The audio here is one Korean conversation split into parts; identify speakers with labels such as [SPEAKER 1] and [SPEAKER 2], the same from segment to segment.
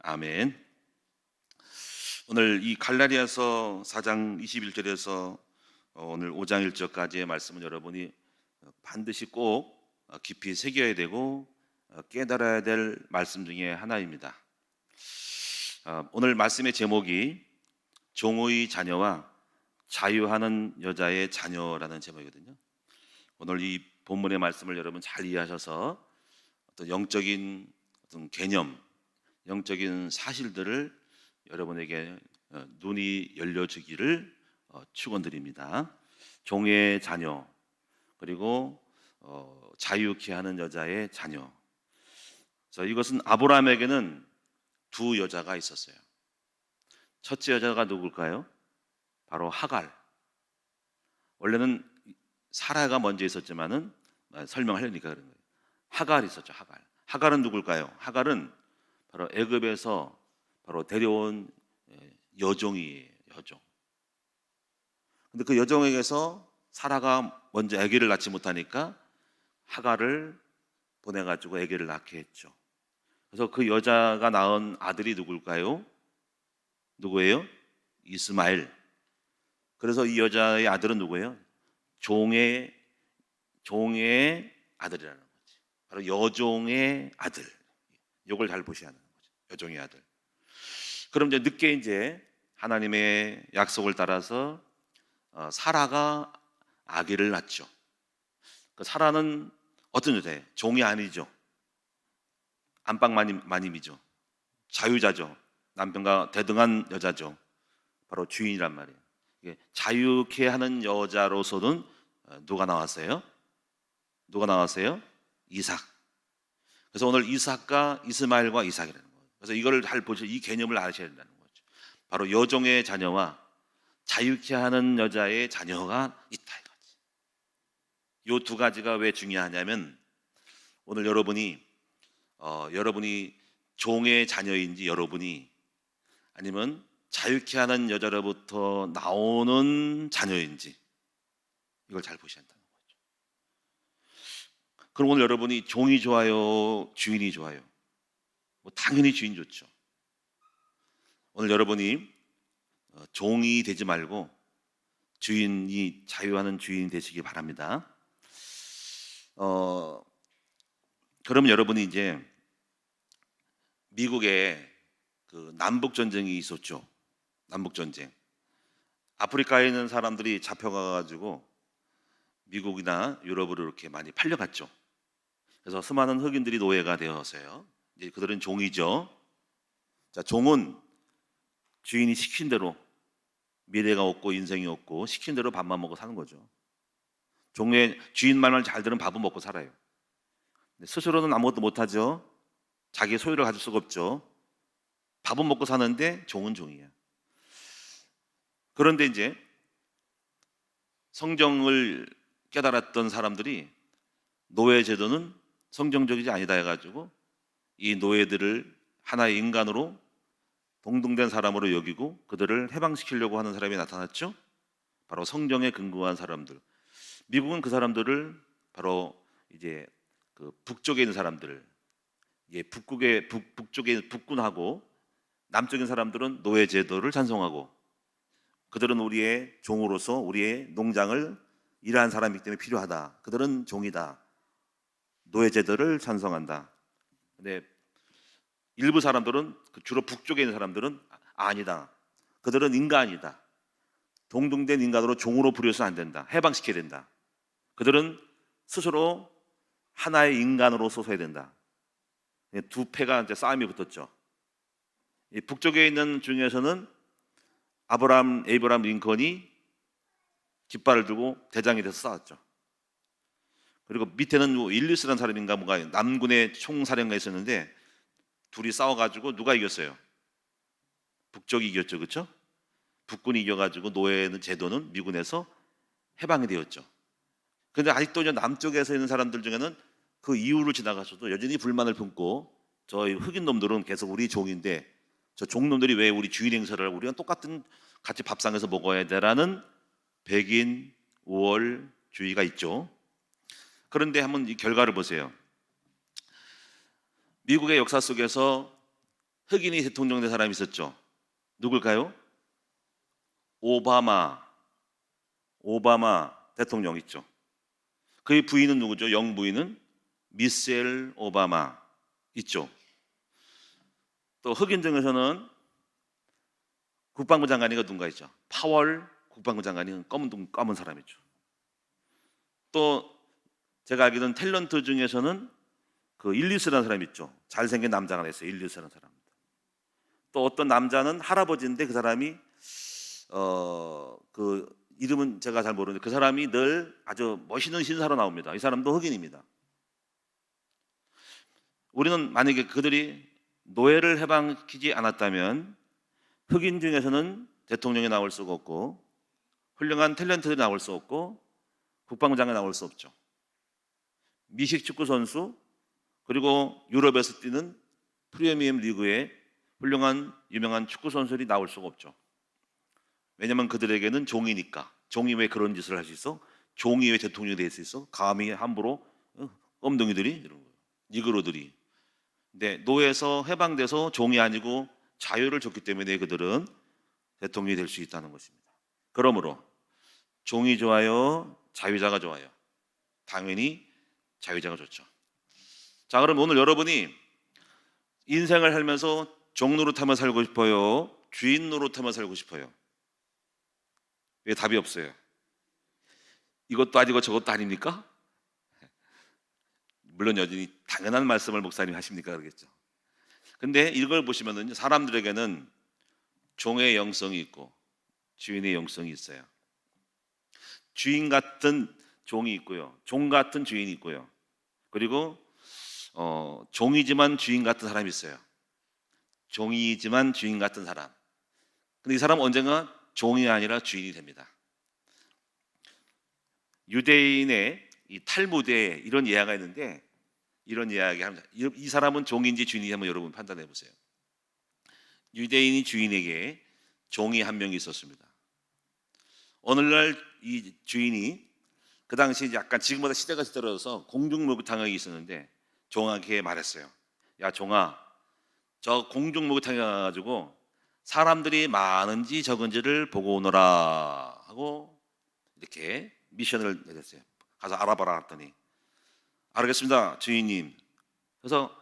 [SPEAKER 1] 아멘. 오늘 이 갈라디아서 4장 21절에서 오늘 5장 1절까지의 말씀은 여러분이 반드시 꼭 깊이 새겨야 되고 깨달아야 될 말씀 중에 하나입니다. 오늘 말씀의 제목이 종의 자녀와 자유하는 여자의 자녀라는 제목이거든요. 오늘 이 본문의 말씀을 여러분 잘 이해하셔서 어떤 영적인 어떤 개념, 영적인 사실들을 여러분에게 눈이 열려지기를 축원드립니다. 종의 자녀, 그리고 자유케 하는 여자의 자녀. 그래서 이것은 아브라함에게는 두 여자가 있었어요. 첫째 여자가 누굴까요? 바로 하갈. 원래는 사라가 먼저 있었지만은 설명하려니까 그런 거예요. 하갈이 있었죠. 하갈. 하갈은 누굴까요? 하갈은 바로 애굽에서 바로 데려온 여종이에요. 여종. 근데 그 여종에게서 사라가 먼저 아기를 낳지 못하니까 하갈을 보내가지고 아기를 낳게 했죠. 그래서 그 여자가 낳은 아들이 누굴까요? 누구예요? 이스마엘. 그래서 이 여자의 아들은 누구예요? 종의 아들이라는 거지. 바로 여종의 아들. 이걸 잘 보셔야 하는 거죠. 여종의 아들. 그럼 이제 늦게 이제 하나님의 약속을 따라서 사라가 아기를 낳죠. 그 사라는 어떤 여자예요? 종이 아니죠. 안방 마님이죠. 자유자죠. 남편과 대등한 여자죠. 바로 주인이란 말이에요. 자유케 하는 여자로서는 누가 나왔어요? 누가 나왔어요? 이삭. 그래서 오늘 이삭과 이스마엘과 이삭이라는 거예요. 그래서 이걸 잘 보셔, 이 개념을 아셔야 된다는 거죠. 바로 여종의 자녀와 자유케 하는 여자의 자녀가 있다 이거지. 이 두 가지가 왜 중요하냐면 오늘 여러분이 종의 자녀인지 여러분이 아니면 자유케 하는 여자로부터 나오는 자녀인지 이걸 잘 보셔야 한다는 거죠. 그럼 오늘 여러분이 종이 좋아요? 주인이 좋아요? 당연히 주인 좋죠. 오늘 여러분이 종이 되지 말고 주인이 자유하는 주인이 되시기 바랍니다. 그러면 여러분이 이제 미국에 그 남북 전쟁이 있었죠. 남북 전쟁. 아프리카에 있는 사람들이 잡혀가가지고 미국이나 유럽으로 이렇게 많이 팔려갔죠. 그래서 수많은 흑인들이 노예가 되었어요. 이제 그들은 종이죠. 자, 종은 주인이 시킨 대로 미래가 없고 인생이 없고 시킨 대로 밥만 먹고 사는 거죠. 종의 주인 말만 잘 들으면 밥은 먹고 살아요. 스스로는 아무것도 못하죠. 자기의 소유를 가질 수가 없죠. 밥은 먹고 사는데 종은 종이에요. 그런데 이제 성경을 깨달았던 사람들이 노예 제도는 성경적이지 아니다 해가지고 이 노예들을 하나의 인간으로 동등된 사람으로 여기고 그들을 해방시키려고 하는 사람이 나타났죠. 바로 성경에 근거한 사람들. 미국은 그 사람들을 바로 이제 그 북쪽에 있는 사람들을 북쪽에 북군하고 남쪽인 사람들은 노예 제도를 찬성하고 그들은 우리의 종으로서 우리의 농장을 일하는 사람이기 때문에 필요하다. 그들은 종이다. 노예 제도를 찬성한다. 근데 일부 사람들은 주로 북쪽에 있는 사람들은 아니다. 그들은 인간이다. 동등된 인간으로 종으로 부려서는 안 된다. 해방시켜야 된다. 그들은 스스로 하나의 인간으로서 서야 된다. 두 패가 이제 싸움이 붙었죠. 이 북쪽에 있는 중에서는 에이브람 링컨이 깃발을 들고 대장이 돼서 싸웠죠. 그리고 밑에는 일리스라는 사람인가 뭔가 남군의 총사령가 있었는데 둘이 싸워가지고 누가 이겼어요? 북쪽이 이겼죠, 그렇죠? 북군이 이겨가지고 노예 제도는 미군에서 해방이 되었죠. 그런데 아직도 이제 남쪽에서 있는 사람들 중에는 그 이후를 지나가서도 여전히 불만을 품고 저희 흑인 놈들은 계속 우리 종인데 저 종놈들이 왜 우리 주인 행세를 하고 우리가 똑같은 같이 밥상에서 먹어야 되라는 백인 우월주의가 있죠. 그런데 한번 이 결과를 보세요. 미국의 역사 속에서 흑인이 대통령 된 사람이 있었죠. 누굴까요? 오바마 대통령 있죠. 그의 부인은 누구죠? 영부인은 미셀 오바마 있죠. 또 흑인 중에서는 국방부 장관이가 누군가 있죠. 파월 국방부 장관이 검은 사람이죠. 또 제가 알기로는 탤런트 중에서는 그 일리스라는 사람이 있죠. 잘생긴 남자가 있어요. 일리스라는 사람. 또 어떤 남자는 할아버지인데 그 사람이 그 이름은 제가 잘 모르는데 그 사람이 늘 아주 멋있는 신사로 나옵니다. 이 사람도 흑인입니다. 우리는 만약에 그들이 노예를 해방시키지 않았다면 흑인 중에서는 대통령이 나올 수가 없고 훌륭한 탤런트들이 나올 수 없고 국방부 장관이 나올 수 없죠. 미식 축구 선수 그리고 유럽에서 뛰는 프리미엄 리그의 훌륭한 유명한 축구 선수들이 나올 수가 없죠. 왜냐하면 그들에게는 종이니까. 종이 왜 그런 짓을 할 수 있어? 종이 왜 대통령이 될 수 있어? 감히 함부로 껌둥이들이 이런 거예요. 니그로들이. 근데 노예에서 해방돼서 종이 아니고 자유를 줬기 때문에 그들은 대통령이 될 수 있다는 것입니다. 그러므로 종이 좋아요? 자유자가 좋아요? 당연히 자유자가 좋죠. 자, 그럼 오늘 여러분이 인생을 살면서 종 노릇하며 살고 싶어요? 주인 노릇하며 살고 싶어요? 왜 답이 없어요? 이것도 아니고 저것도 아닙니까? 물론 여전히 당연한 말씀을 목사님 하십니까? 그러겠죠. 근데 이걸 보시면은 사람들에게는 종의 영성이 있고 주인의 영성이 있어요. 주인 같은 종이 있고요. 종 같은 주인이 있고요. 그리고 종이지만 주인 같은 사람이 있어요. 종이지만 주인 같은 사람. 근데 이 사람은 언젠가 종이 아니라 주인이 됩니다. 유대인의 이 탈무드에 이런 이야기가 있는데 이런 이야기 합니다. 이 사람은 종인지 주인인지 한번 여러분 판단해 보세요. 유대인이 주인에게 종이 한 명이 있었습니다. 오늘날 이 주인이 그 당시 약간 지금보다 시대가 뒤떨어져서 공중목욕탕이 있었는데 종에게 말했어요. 야 종아, 저 공중목욕탕에 가가지고 사람들이 많은지 적은지를 보고 오너라 하고 이렇게 미션을 내렸어요. 가서 알아봐라 했더니 알겠습니다 주인님. 그래서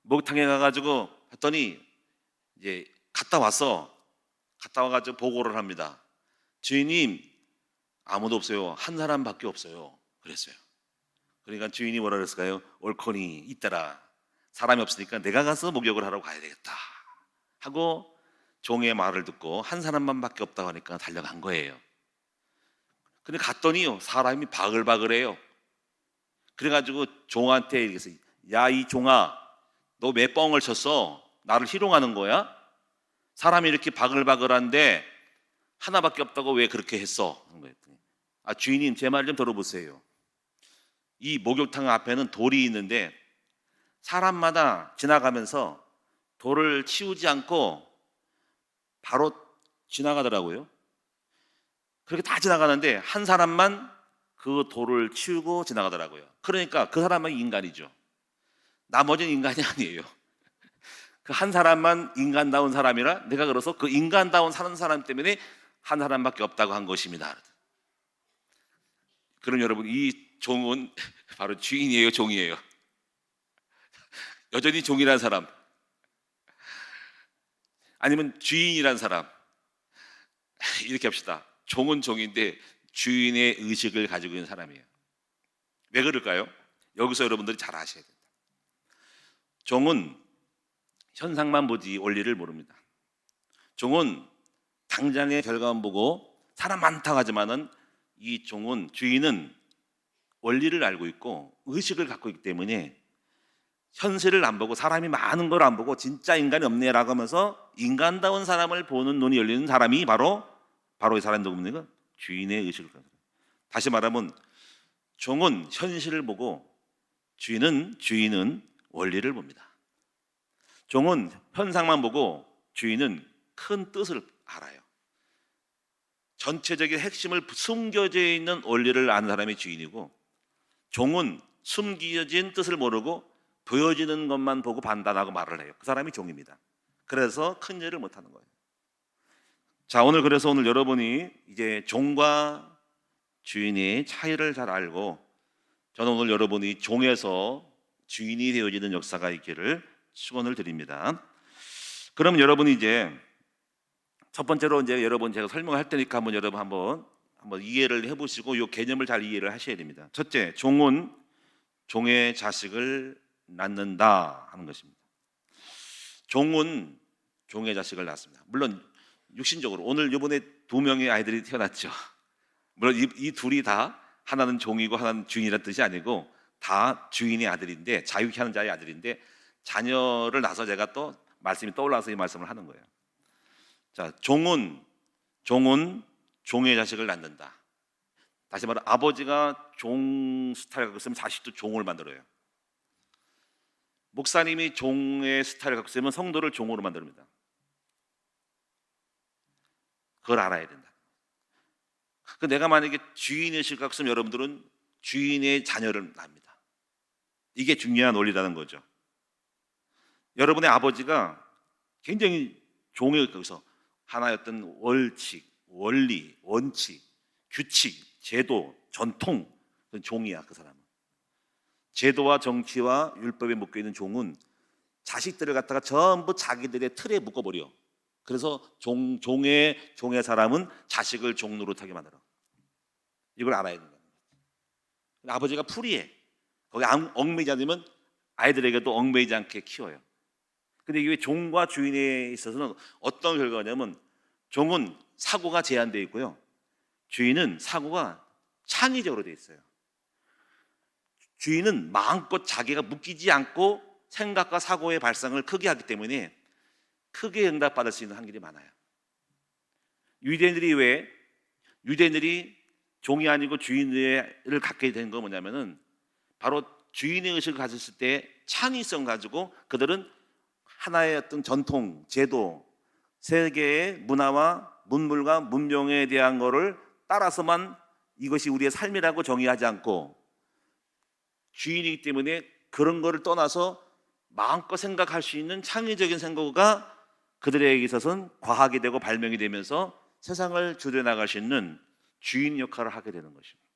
[SPEAKER 1] 목욕탕에 가가지고 했더니 이제 갔다 와가지고 보고를 합니다. 주인님 아무도 없어요. 한 사람밖에 없어요. 그랬어요. 그러니까 주인이 뭐라 그랬을까요? 옳거니 있더라. 사람이 없으니까 내가 가서 목욕을 하러 가야 되겠다 하고 종의 말을 듣고 한 사람만밖에 없다고 하니까 달려간 거예요. 근데 갔더니요 사람이 바글바글해요. 그래가지고 종한테 이렇게 야 이 종아 너 왜 뻥을 쳤어? 나를 희롱하는 거야? 사람이 이렇게 바글바글한데 하나밖에 없다고 왜 그렇게 했어? 아 주인님 제 말 좀 들어보세요. 이 목욕탕 앞에는 돌이 있는데 사람마다 지나가면서 돌을 치우지 않고 바로 지나가더라고요. 그렇게 다 지나가는데 한 사람만 그 돌을 치우고 지나가더라고요. 그러니까 그 사람은 인간이죠. 나머지는 인간이 아니에요. 그 한 사람만 인간다운 사람이라 내가 그래서 그 인간다운 사는 사람 때문에 한 사람밖에 없다고 한 것입니다. 그럼 여러분 이 종은 바로 주인이에요, 종이에요? 여전히 종이라는 사람 아니면 주인이라는 사람? 이렇게 합시다. 종은 종인데 주인의 의식을 가지고 있는 사람이에요. 왜 그럴까요? 여기서 여러분들이 잘 아셔야 됩니다. 종은 현상만 보지 원리를 모릅니다. 종은 당장의 결과만 보고 사람 많다고 하지만은 이 종은 주인은 원리를 알고 있고 의식을 갖고 있기 때문에 현실을 안 보고 사람이 많은 걸 안 보고 진짜 인간이 없네라고 하면서 인간다운 사람을 보는 눈이 열리는 사람이 바로 이 사람이 누굽니까? 주인의 의식을 갖고. 다시 말하면 종은 현실을 보고 주인은 원리를 봅니다. 종은 현상만 보고 주인은 큰 뜻을 알아요. 전체적인 핵심을 숨겨져 있는 원리를 아는 사람이 주인이고 종은 숨겨진 뜻을 모르고 보여지는 것만 보고 판단하고 말을 해요. 그 사람이 종입니다. 그래서 큰 일을 못 하는 거예요. 자, 그래서 오늘 여러분이 이제 종과 주인의 차이를 잘 알고, 저는 오늘 여러분이 종에서 주인이 되어지는 역사가 있기를 축원을 드립니다. 그럼 여러분이 이제 첫 번째로 이제 여러분 제가 설명할 테니까 한번 이해를 해보시고 이 개념을 잘 이해를 하셔야 됩니다. 첫째, 종은 종의 자식을 낳는다 하는 것입니다. 종은 종의 자식을 낳습니다. 물론 육신적으로 오늘 이번에 2명의 아이들이 태어났죠. 물론 이 둘이 다 하나는 종이고 하나는 주인이라는 뜻이 아니고 다 주인의 아들인데, 자유케 하는 자의 아들인데, 자녀를 낳아서 제가 또 말씀이 떠올라서 이 말씀을 하는 거예요. 자, 종은 종의 자식을 낳는다. 다시 말해 아버지가 종 스타일을 갖고 있으면 자식도 종을 만들어요. 목사님이 종의 스타일을 갖고 있으면 성도를 종으로 만듭니다. 그걸 알아야 된다. 내가 만약에 주인의식을 갖고 있으면 여러분들은 주인의 자녀를 낳습니다. 이게 중요한 원리라는 거죠. 여러분의 아버지가 굉장히 종에 의해서 하나의 어떤 월칙, 원리, 원칙, 규칙, 제도, 전통, 종이야. 그 사람은 제도와 정치와 율법에 묶여있는 종은 자식들을 갖다가 전부 자기들의 틀에 묶어버려. 그래서 종의 사람은 자식을 종 노릇하게 만들어. 이걸 알아야 된다. 아버지가 풀이해. 거기 얽매이지 않으면 아이들에게도 얽매이지 않게 키워요. 근데 이게 종과 주인에 있어서는 어떤 결과냐면, 종은 사고가 제한되어 있고요, 주인은 사고가 창의적으로 되어 있어요. 주인은 마음껏 자기가 묶이지 않고 생각과 사고의 발상을 크게 하기 때문에 크게 응답받을 수 있는 확률이 많아요. 유대인들이 종이 아니고 주인을 갖게 된 건 뭐냐면은 바로 주인의 의식을 가졌을 때 창의성 가지고 그들은 하나의 어떤 전통, 제도, 세계의 문화와 문물과 문명에 대한 거를 따라서만 이것이 우리의 삶이라고 정의하지 않고, 주인이기 때문에 그런 거를 떠나서 마음껏 생각할 수 있는 창의적인 생각가 그들에게 있어서는 과학이 되고 발명이 되면서 세상을 주도해나갈 수 있는 주인 역할을 하게 되는 것입니다.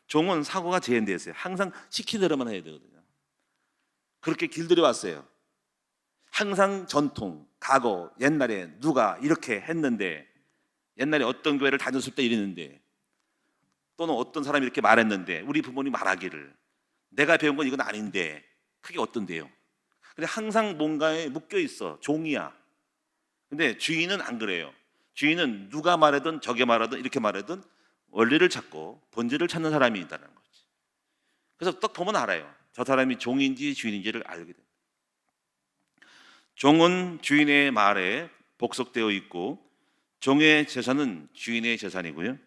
[SPEAKER 1] 종은 사고가 제한되어 있어요. 항상 시키는 대로만 해야 되거든요. 그렇게 길들여 왔어요. 항상 전통, 과거, 옛날에 누가 이렇게 했는데, 옛날에 어떤 교회를 다녔을 때 이랬는데, 또는 어떤 사람이 이렇게 말했는데, 우리 부모님 말하기를, 내가 배운 건 이건 아닌데, 그게 어떤데요? 근데 항상 뭔가에 묶여 있어. 종이야. 근데 주인은 안 그래요. 주인은 누가 말하든 저게 말하든 이렇게 말하든 원리를 찾고 본질을 찾는 사람이 있다는 거지. 그래서 딱 보면 알아요. 저 사람이 종인지 주인인지를 알게 됩니다. 종은 주인의 말에 복속되어 있고, 종의 재산은 주인의 재산이고요,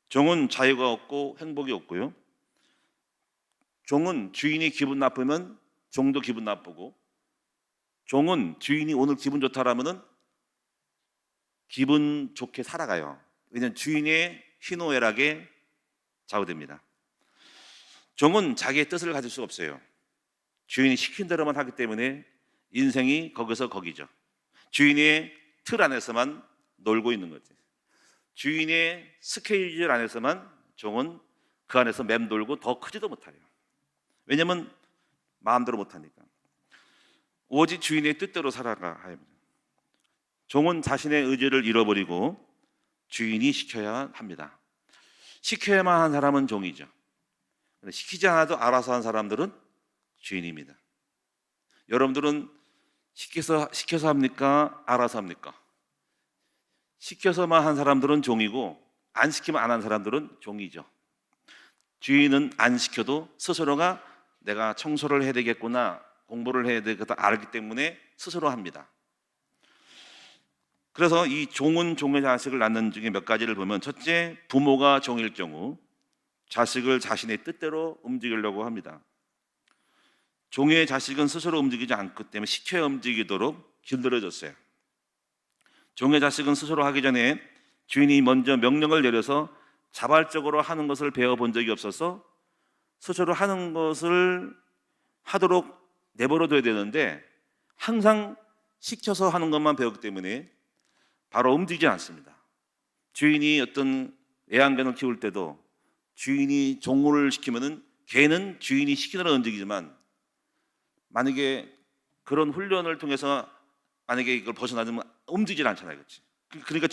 [SPEAKER 1] 종은 자유가 없고 행복이 없고요, 종은 주인이 기분 나쁘면 종도 기분 나쁘고, 종은 주인이 오늘 기분 좋다라면은 기분 좋게 살아가요. 왜냐하면 주인의 희노애락에 좌우됩니다. 종은 자기의 뜻을 가질 수 없어요. 주인이 시킨 대로만 하기 때문에 인생이 거기서 거기죠. 주인의 틀 안에서만 놀고 있는 거지. 주인의 스케줄 안에서만 종은 그 안에서 맴돌고 더 크지도 못해요. 왜냐하면 마음대로 못하니까. 오직 주인의 뜻대로 살아가야 합니다. 종은 자신의 의지를 잃어버리고 주인이 시켜야 합니다. 시켜야만 한 사람은 종이죠. 시키지 않아도 알아서 한 사람들은 주인입니다. 여러분들은 시켜서 합니까? 알아서 합니까? 시켜서만 한 사람들은 종이고, 안 시키면 안 한 사람들은 종이죠. 주인은 안 시켜도 스스로가 내가 청소를 해야 되겠구나, 공부를 해야 되겠다 알기 때문에 스스로 합니다. 그래서 이 종은 종의 자식을 낳는 중에 몇 가지를 보면, 첫째, 부모가 종일 경우 자식을 자신의 뜻대로 움직이려고 합니다. 종의 자식은 스스로 움직이지 않기 때문에 시켜야 움직이도록 길들여졌어요. 종의 자식은 스스로 하기 전에 주인이 먼저 명령을 내려서 자발적으로 하는 것을 배워본 적이 없어서 스스로 하는 것을 하도록 내버려둬야 되는데, 항상 시켜서 하는 것만 배웠기 때문에 바로 움직이지 않습니다. 주인이 어떤 애완견을 키울 때도 주인이 종을 시키면은 개는 주인이 시키느라 움직이지만, 만약에 그런 훈련을 통해서 만약에 이걸 벗어나면 움직이지 않잖아요. 그렇지? 그러니까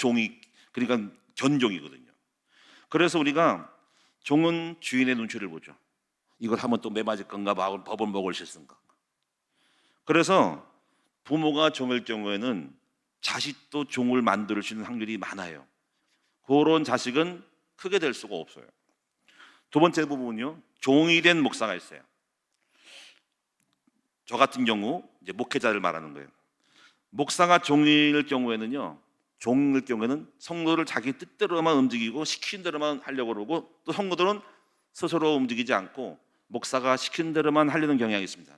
[SPEAKER 1] 그러니까 견종이거든요. 그래서 우리가 종은 주인의 눈치를 보죠. 이걸 하면 또 매 맞을 건가, 법을 먹을 실수인가. 그래서 부모가 종일 경우에는 자식도 종을 만들 수 있는 확률이 많아요. 그런 자식은 크게 될 수가 없어요. 두 번째 부분은요, 종이 된 목사가 있어요. 저 같은 경우 이제 목회자를 말하는 거예요. 목사가 종일 경우에는 성도를 자기 뜻대로만 움직이고 시킨 대로만 하려고 그러고, 또 성도들은 스스로 움직이지 않고 목사가 시킨 대로만 하려는 경향이 있습니다.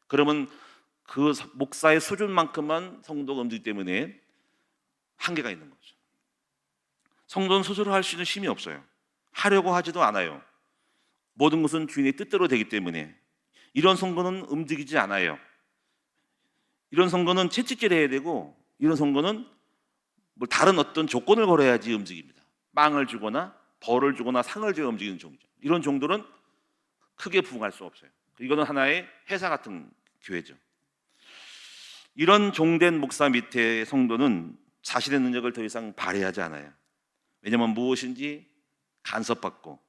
[SPEAKER 1] 그러면 그 목사의 수준만큼만 성도가 움직이기 때문에 한계가 있는 거죠. 성도는 스스로 할 수 있는 힘이 없어요. 하려고 하지도 않아요. 모든 것은 주인의 뜻대로 되기 때문에 이런 성도는 움직이지 않아요. 이런 성도는 채찍질 해야 되고, 이런 성도는 뭐 다른 어떤 조건을 걸어야지 움직입니다. 빵을 주거나 벌을 주거나 상을 줘야 움직이는 종이죠. 이런 종들은 크게 부응할 수 없어요. 이거는 하나의 회사 같은 교회죠. 이런 종된 목사 밑에 성도는 자신의 능력을 더 이상 발휘하지 않아요. 왜냐하면 무엇인지 간섭받고,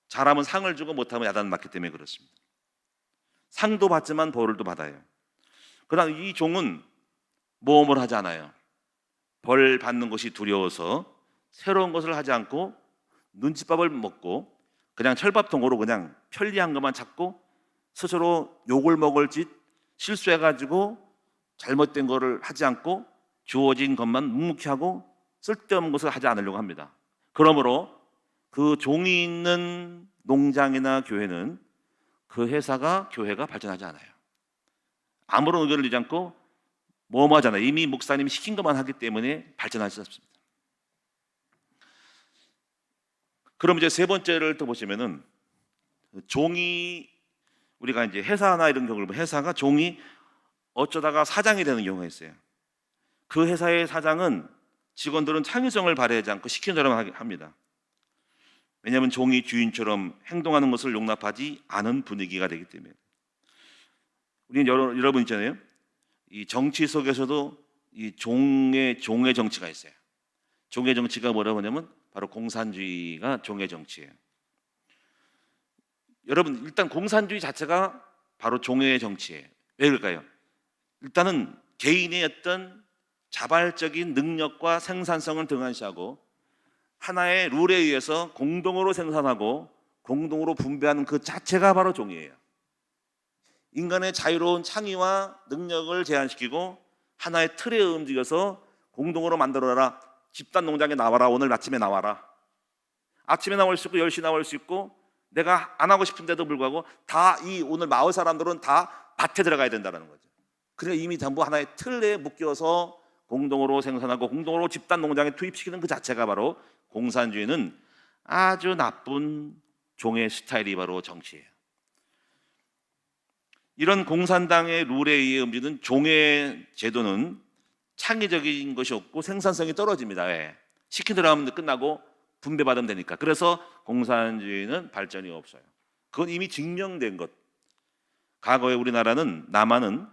[SPEAKER 1] 잘하면 상을 주고 못하면 야단 맞기 때문에 그렇습니다. 상도 받지만 벌을 또 받아요. 그러나 이 종은 모험을 하지 않아요. 벌 받는 것이 두려워서 새로운 것을 하지 않고 눈칫밥을 먹고 그냥 철밥통으로 그냥 편리한 것만 찾고, 스스로 욕을 먹을 짓 실수해가지고 잘못된 거를 하지 않고 주어진 것만 묵묵히 하고 쓸데없는 것을 하지 않으려고 합니다. 그러므로 그 종이 있는 농장이나 교회는 그 교회가 발전하지 않아요. 아무런 의견을 내지 않고 모험하잖아요. 이미 목사님이 시킨 것만 하기 때문에 발전할 수 없습니다. 그럼 이제 세 번째를 또 보시면은, 종이, 우리가 이제 회사나 이런 경우를 보면 회사가 종이 어쩌다가 사장이 되는 경우가 있어요. 그 회사의 사장은 직원들은 창의성을 발휘하지 않고 시키는 대로만 합니다. 왜냐하면 종이 주인처럼 행동하는 것을 용납하지 않은 분위기가 되기 때문에. 우리는 여러분 있잖아요. 이 정치 속에서도 이 종의 정치가 있어요. 종의 정치가 뭐라고 하냐면 바로 공산주의가 종의 정치예요. 여러분, 일단 공산주의 자체가 바로 종의 정치예요. 왜 그럴까요? 일단은 개인의 어떤 자발적인 능력과 생산성을 등한시하고 하나의 룰에 의해서 공동으로 생산하고 공동으로 분배하는 그 자체가 바로 종이에요. 인간의 자유로운 창의와 능력을 제한시키고 하나의 틀에 움직여서 공동으로 만들어라. 집단 농장에 나와라. 오늘 아침에 나와라. 아침에 나올 수 있고 10시 나올 수 있고, 내가 안 하고 싶은데도 불구하고 다 이 오늘 마을 사람들은 다 밭에 들어가야 된다는 거죠. 그러니까 이미 전부 하나의 틀에 묶여서 공동으로 생산하고 공동으로 집단 농장에 투입시키는 그 자체가 바로, 공산주의는 아주 나쁜 종의 스타일이 바로 정치예요. 이런 공산당의 룰에 의해 움직이는 종의 제도는 창의적인 것이 없고 생산성이 떨어집니다. 왜? 시킨 대로 하면 끝나고 분배받으면 되니까. 그래서 공산주의는 발전이 없어요. 그건 이미 증명된 것. 과거에 우리나라는, 남한은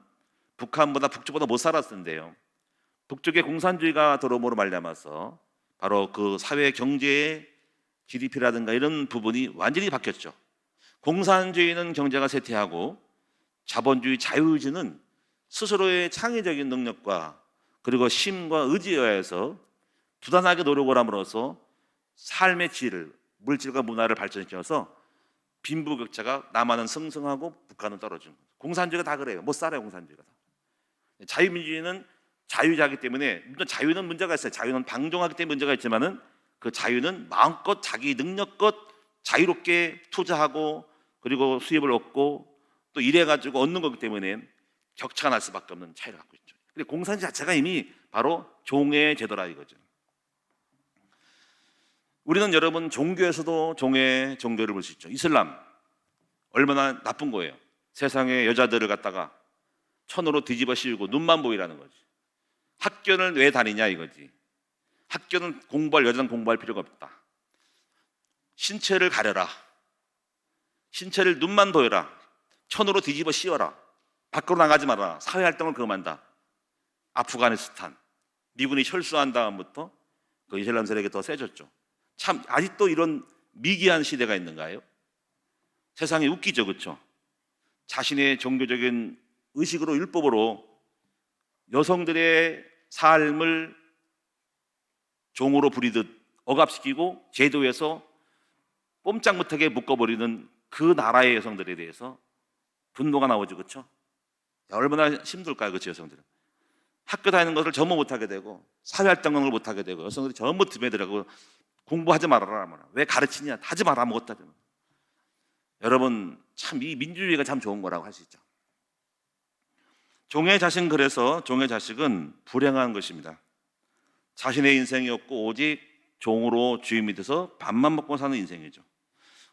[SPEAKER 1] 북한보다 북쪽보다 못 살았는데요. 북쪽에 공산주의가 들어옴으로 말미암아서 바로 그 사회 경제의 GDP라든가 이런 부분이 완전히 바뀌었죠. 공산주의는 경제가 쇠퇴하고, 자본주의 자유주의는 스스로의 창의적인 능력과 그리고 힘과 의지에 의해서 부단하게 노력을 함으로써 삶의 질을, 물질과 문화를 발전시켜서 빈부격차가 남한은 승승하고 북한은 떨어지는 거예요. 공산주의가 다 그래요. 못 살아요, 공산주의가 다. 자유민주주의는 자유자기 때문에, 물론 자유는 문제가 있어요. 자유는 방종하기 때문에 문제가 있지만은 그 자유는 마음껏 자기 능력껏 자유롭게 투자하고 그리고 수입을 얻고 또 일해가지고 얻는 거기 때문에 격차가 날 수밖에 없는 차이를 갖고 있죠. 근데 공산주의 자체가 이미 바로 종의 제도라 이거죠. 우리는 여러분 종교에서도 종의 종교를 볼 수 있죠. 이슬람 얼마나 나쁜 거예요. 세상에 여자들을 갖다가 천으로 뒤집어 씌우고 눈만 보이라는 거지. 학교는 왜 다니냐 이거지. 학교는 여자는 공부할 필요가 없다. 신체를 가려라. 신체를 눈만 보여라. 천으로 뒤집어 씌워라. 밖으로 나가지 마라. 사회활동을 금한다. 아프가니스탄 미군이 철수한 다음부터 그 이슬람 세력이 더 세졌죠. 참 아직도 이런 미개한 시대가 있는가요? 세상이 웃기죠, 그렇죠? 자신의 종교적인 의식으로 율법으로 여성들의 삶을 종으로 부리듯 억압시키고 제도에서 꼼짝 못하게 묶어버리는 그 나라의 여성들에 대해서 분노가 나오죠, 그렇죠? 얼마나 힘들까요, 그렇죠? 여성들은 학교 다니는 것을 전부 못하게 되고 사회활동을 못하게 되고 여성들이 전부 틈에 들어가고 공부하지 말아라. 왜 가르치냐? 하지 마라. 아무것도 하지 마. 여러분 참 이 민주주의가 참 좋은 거라고 할 수 있죠. 종의 자식은 그래서 종의 자식은 불행한 것입니다. 자신의 인생이 없고 오직 종으로 주인 밑에서 밥만 먹고 사는 인생이죠.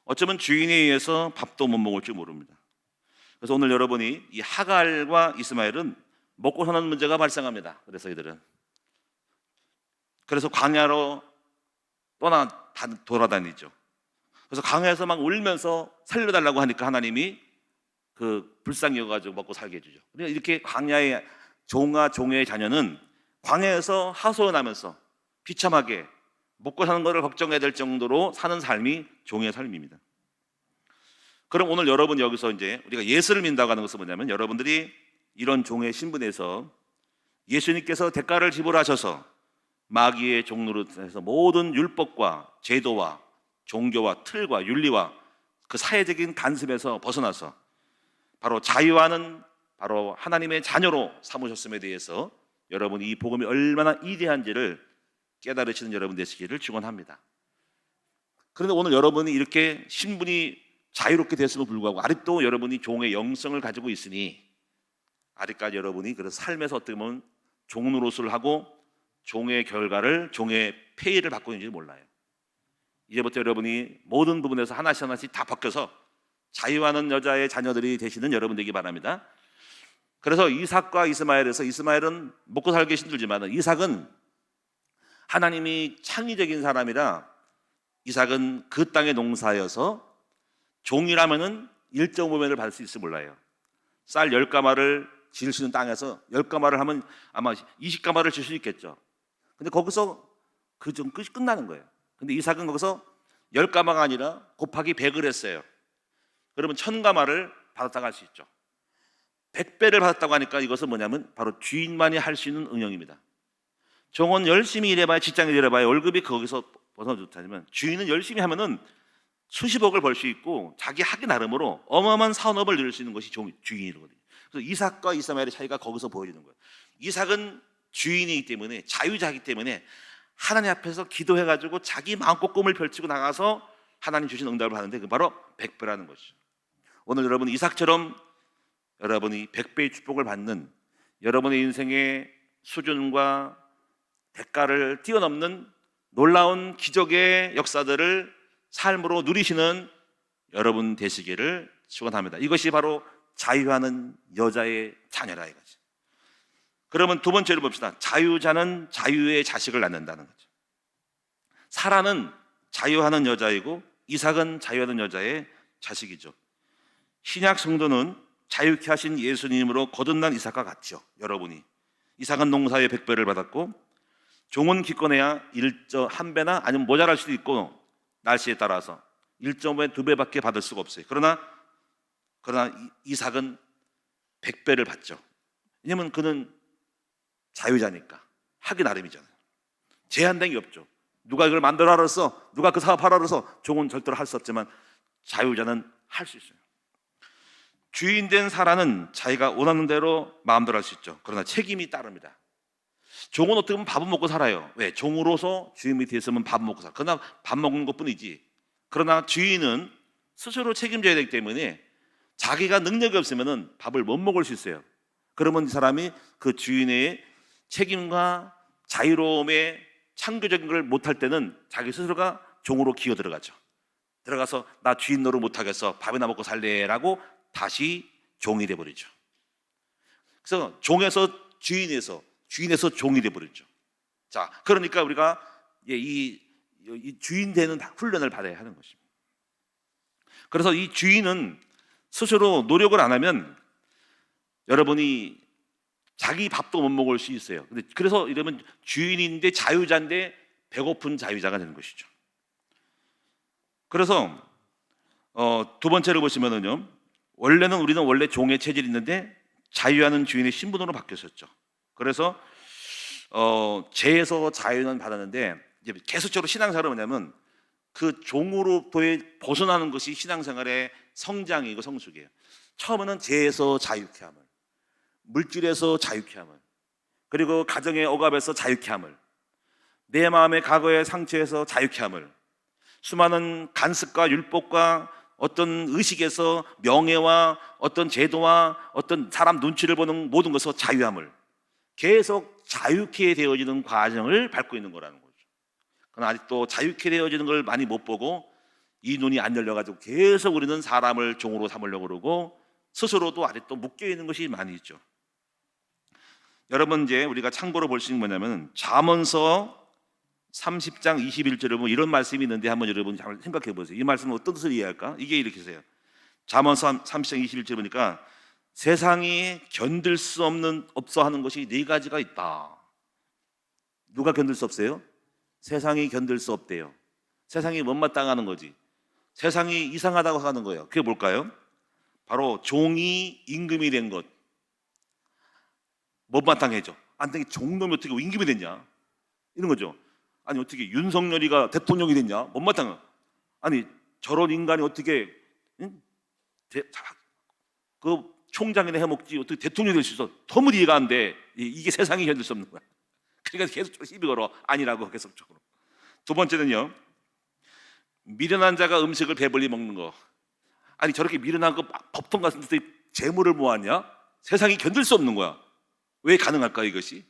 [SPEAKER 1] 어쩌면 주인에 의해서 밥도 못 먹을 줄 모릅니다. 그래서 오늘 여러분이 이 하갈과 이스마엘은 먹고 사는 문제가 발생합니다. 그래서 이들은 그래서 광야로 돌아다니죠. 그래서 광야에서 막 울면서 살려달라고 하니까 하나님이 그 불쌍히 여가지고 먹고 살게 해주죠. 그러니까 이렇게 광야의 종과 종의 자녀는 광야에서 하소연하면서 비참하게 먹고 사는 것을 걱정해야 될 정도로 사는 삶이 종의 삶입니다. 그럼 오늘 여러분 여기서 이제 우리가 예수를 믿는다고 하는 것은 뭐냐면 여러분들이 이런 종의 신분에서 예수님께서 대가를 지불하셔서 마귀의 종로로 해서 모든 율법과 제도와 종교와 틀과 윤리와 그 사회적인 간섭에서 벗어나서 바로 자유하는 바로 하나님의 자녀로 삼으셨음에 대해서 여러분이 이 복음이 얼마나 이대한지를 깨달으시는 여러분 되시기를 축원합니다. 그런데 오늘 여러분이 이렇게 신분이 자유롭게 됐음을 불구하고 아직도 여러분이 종의 영성을 가지고 있으니 아직까지 여러분이 그래서 삶에서 어떻게 보면 종 노릇을 하고 종의 결과를 종의 폐의를 받고 있는지 몰라요. 이제부터 여러분이 모든 부분에서 하나씩 다 바뀌어서 자유하는 여자의 자녀들이 되시는 여러분 되기 바랍니다. 그래서 이삭과 이스마엘에서 이스마엘은 먹고 살기 힘들지만 이삭은 하나님이 창의적인 사람이라 이삭은 그 땅의 농사여서 종이라면은 1.5배를 받을 수 있을지 몰라요. 쌀 10가마를 지을 수 있는 땅에서 10가마를 하면 아마 20가마를 질 수 있겠죠. 근데 거기서 그 좀 끝이 끝나는 거예요. 근데 이삭은 거기서 10가마가 아니라 곱하기 100을 했어요. 그러면 1000가마를 받았다고 할 수 있죠. 100배를 받았다고 하니까 이것은 뭐냐면 바로 주인만이 할 수 있는 응용입니다. 종은 열심히 일해봐야 직장에 일해봐야 월급이 거기서 벗어나지만 주인은 열심히 하면은 수십억을 벌 수 있고 자기 하기 나름으로 어마어마한 산업을 이룰 수 있는 것이 주인이거든요. 그래서 이삭과 이스마엘의 차이가 거기서 보여지는 거예요. 이삭은 주인이기 때문에 자유자이기 때문에 하나님 앞에서 기도해가지고 자기 마음껏 꿈을 펼치고 나가서 하나님 주신 응답을 하는데 그 바로 100배라는 것이죠. 오늘 여러분 이삭처럼 여러분이 100배의 축복을 받는 여러분의 인생의 수준과 대가를 뛰어넘는 놀라운 기적의 역사들을 삶으로 누리시는 여러분 되시기를 축원합니다. 이것이 바로 자유하는 여자의 자녀라 이거지. 그러면 두 번째로 봅시다. 자유자는 자유의 자식을 낳는다는 거죠. 사라는 자유하는 여자이고 이삭은 자유하는 여자의 자식이죠. 신약 성도는 자유케 하신 예수님으로 거듭난 이삭과 같죠. 여러분이 이삭은 농사의 100배를 받았고 종은 기껏해야 1.1배나 아니면 모자랄 수도 있고 날씨에 따라서 1.5배, 2배밖에 받을 수가 없어요. 그러나 이삭은 100배를 받죠. 왜냐하면 그는 자유자니까 하기 나름이잖아요. 제한된 게 없죠. 누가 이걸 만들어 알았어, 누가 그 사업하라 그래서 종은 절대로 할 수 없지만 자유자는 할 수 있어요. 주인된 사라는 자기가 원하는 대로 마음대로 할 수 있죠. 그러나 책임이 따릅니다. 종은 어떻게 보면 밥은 먹고 살아요. 왜? 종으로서 주인 밑에 있으면 밥 먹고 살아. 그러나 밥 먹는 것뿐이지. 그러나 주인은 스스로 책임져야 되기 때문에 자기가 능력이 없으면 밥을 못 먹을 수 있어요. 그러면 이 사람이 그 주인의 책임과 자유로움에 창조적인 걸 못할 때는 자기 스스로가 종으로 기어 들어가죠. 들어가서 나 주인 노릇 못하겠어, 밥이나 먹고 살래라고 다시 종이 돼버리죠. 그래서 종에서 주인에서 종이 되어버렸죠. 자, 그러니까 우리가 이 주인 되는 훈련을 받아야 하는 것입니다. 그래서 이 주인은 스스로 노력을 안 하면 여러분이 자기 밥도 못 먹을 수 있어요. 그래서 이러면 주인인데 자유자인데 배고픈 자유자가 되는 것이죠. 그래서 두 번째를 보시면은요, 우리는 원래 종의 체질이 있는데 자유하는 주인의 신분으로 바뀌었었죠. 그래서 죄에서 자유는 받았는데 이제 계속적으로 신앙생활은 뭐냐면 그 종으로부터의 벗어나는 것이 신앙생활의 성장이고 성숙이에요. 처음에는 죄에서 자유케 함을, 물질에서 자유케 함을, 그리고 가정의 억압에서 자유케 함을, 내 마음의 과거의 상처에서 자유케 함을, 수많은 간섭과 율법과 어떤 의식에서 명예와 어떤 제도와 어떤 사람 눈치를 보는 모든 것에서 자유함을, 계속 자유케 되어지는 과정을 밟고 있는 거라는 거죠. 그러나 아직도 자유케 되어지는 걸 많이 못 보고 이 눈이 안 열려가지고 계속 우리는 사람을 종으로 삼으려고 그러고 스스로도 아직도 묶여있는 것이 많이 있죠. 여러분, 이제 우리가 참고로 볼 수 있는 뭐냐면 잠언서 30장 21절에 보면 이런 말씀이 있는데 한번 여러분 생각해 보세요. 이 말씀은 어떤 뜻을 이해할까? 이게 이렇게 해요. 잠언서 30장 21절에 보니까 세상이 견딜 수 없어 하는 것이 네 가지가 있다. 누가 견딜 수 없어요? 세상이 견딜 수 없대요. 세상이 못마땅하는 거지. 세상이 이상하다고 하는 거예요. 그게 뭘까요? 바로 종이 임금이 된 것. 못마땅해져. 안 되게 종놈이 어떻게 임금이 됐냐? 이런 거죠. 아니 어떻게 윤석열이가 대통령이 됐냐? 못마땅해. 아니 저런 인간이 어떻게 그 총장이나 해먹지 어떻게 대통령이 될 수 있어? 도무지 이해가 안 돼. 이게 세상이 견딜 수 없는 거야. 그러니까 계속적으로 시비 걸어. 아니라고 계속적으로. 두 번째는요, 미련한 자가 음식을 배불리 먹는 거. 아니 저렇게 미련한 거 법통 같은 데서 재물을 모았냐? 세상이 견딜 수 없는 거야. 왜 가능할까 이것이?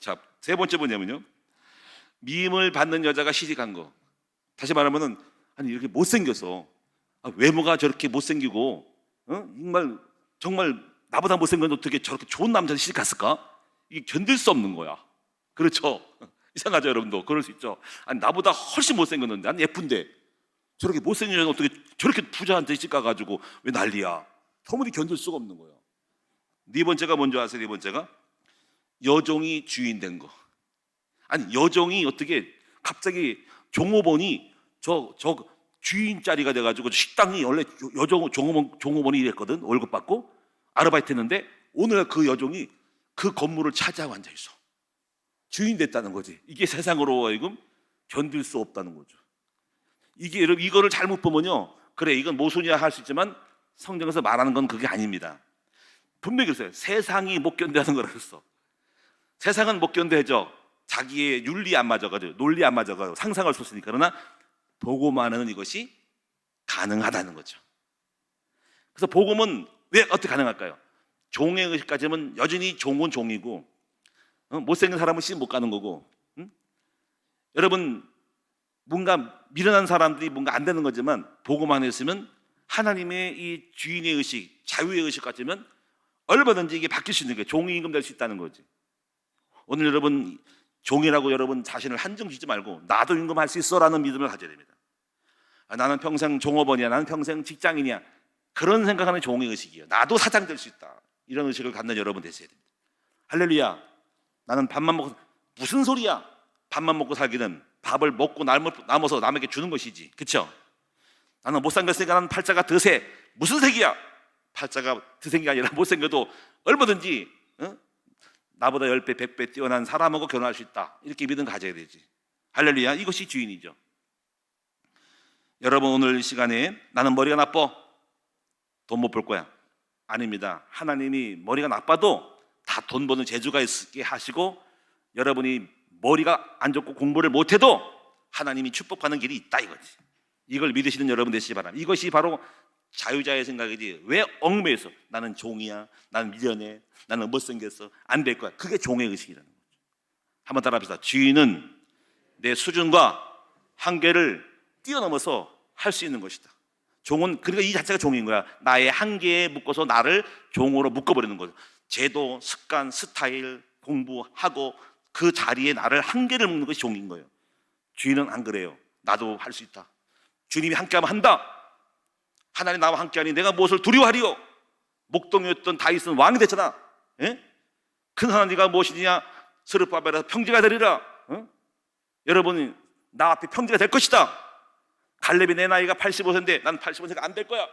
[SPEAKER 1] 자, 세 번째 뭐냐면요, 미움을 받는 여자가 시집간 거. 다시 말하면은 아니 이렇게 못생겨서 외모가 저렇게 못생기고 정말 나보다 못생겼는데 어떻게 저렇게 좋은 남자한테 시집 갔을까? 이게 견딜 수 없는 거야. 그렇죠? 이상하죠 여러분도? 그럴 수 있죠. 아니 나보다 훨씬 못생겼는데 난 예쁜데 저렇게 못생긴 여자는 어떻게 저렇게 부자한테 시집 가가지고 왜 난리야? 도무지 견딜 수가 없는 거예요. 네 번째가 뭔지 아세요? 네 번째가 여종이 주인 된 거. 아니 여종이 어떻게 갑자기 종업원이 저 주인 자리가 돼가지고 식당이 원래 종업원이 이랬거든. 월급 받고 아르바이트 했는데 오늘 그 여종이 그 건물을 차지하고 앉아있어. 주인 됐다는 거지. 이게 세상으로 하여금 견딜 수 없다는 거죠. 이거를 잘못 보면요, 그래 이건 모순이야 할 수 있지만 성경에서 말하는 건 그게 아닙니다. 분명히 그랬어요. 세상이 못 견뎌하는 거라고 했어. 세상은 못 견뎌해져. 자기의 윤리 안 맞아가지고 논리 안 맞아가지고 상상할 수 없으니까. 그러나 보고만 하는 이것이 가능하다는 거죠. 그래서 복음은 왜 어떻게 가능할까요? 종의 의식까지는 여전히 종은 종이고 못생긴 사람은 시집 못 가는 거고, 여러분 뭔가 미련한 사람들이 뭔가 안 되는 거지만 복음만 했으면 하나님의 이 주인의 의식, 자유의 의식 같으면 얼마든지 이게 바뀔 수 있는 거예요. 종이 임금 될 수 있다는 거지. 오늘 여러분 종이라고 여러분 자신을 한정 짓지 말고 나도 임금할 수 있어라는 믿음을 가져야 됩니다. 나는 평생 종업원이야, 나는 평생 직장인이야, 그런 생각하는 종의 의식이에요. 나도 사장 될 수 있다, 이런 의식을 갖는 여러분 되셔야 됩니다. 할렐루야. 나는 밥만 먹고, 무슨 소리야? 밥만 먹고 살기는 밥을 먹고 남아서 남에게 주는 것이지, 그렇죠? 나는 못생겼으니까 나는 팔자가 드세. 무슨 색이야? 팔자가 드생이 아니라 못생겨도 얼마든지 나보다 10배 100배 뛰어난 사람하고 결혼할 수 있다, 이렇게 믿음 가져야 되지. 할렐루야. 이것이 주인이죠. 여러분 오늘 이 시간에 나는 머리가 나빠, 돈 못 벌 거야. 아닙니다. 하나님이 머리가 나빠도 다 돈 버는 재주가 있게 하시고, 여러분이 머리가 안 좋고 공부를 못해도 하나님이 축복하는 길이 있다 이거지. 이걸 믿으시는 여러분 되시기 바랍니다. 이것이 바로 자유자의 생각이지, 왜 얽매여서 나는 종이야, 나는 미련해, 나는 못생겼어, 안 될 거야. 그게 종의 의식이라는 거죠. 한번 따라합시다. 주인은 내 수준과 한계를 뛰어넘어서 할 수 있는 것이다. 종은 그러니까 이 자체가 종인 거야. 나의 한계에 묶어서 나를 종으로 묶어버리는 거죠. 제도, 습관, 스타일 공부하고 그 자리에 나를 한계를 묶는 것이 종인 거예요. 주인은 안 그래요. 나도 할 수 있다. 주님이 함께하면 한다. 하나님 나와 함께하니 내가 무엇을 두려워하리요. 목동이었던 다윗은 왕이 됐잖아. 예? 큰 하나님가 무엇이냐? 스룹바벨에서 평지가 되리라. 여러분, 나 앞에 평지가 될 것이다. 갈렙이 내 나이가 85세인데 난 85세가 안 될 거야.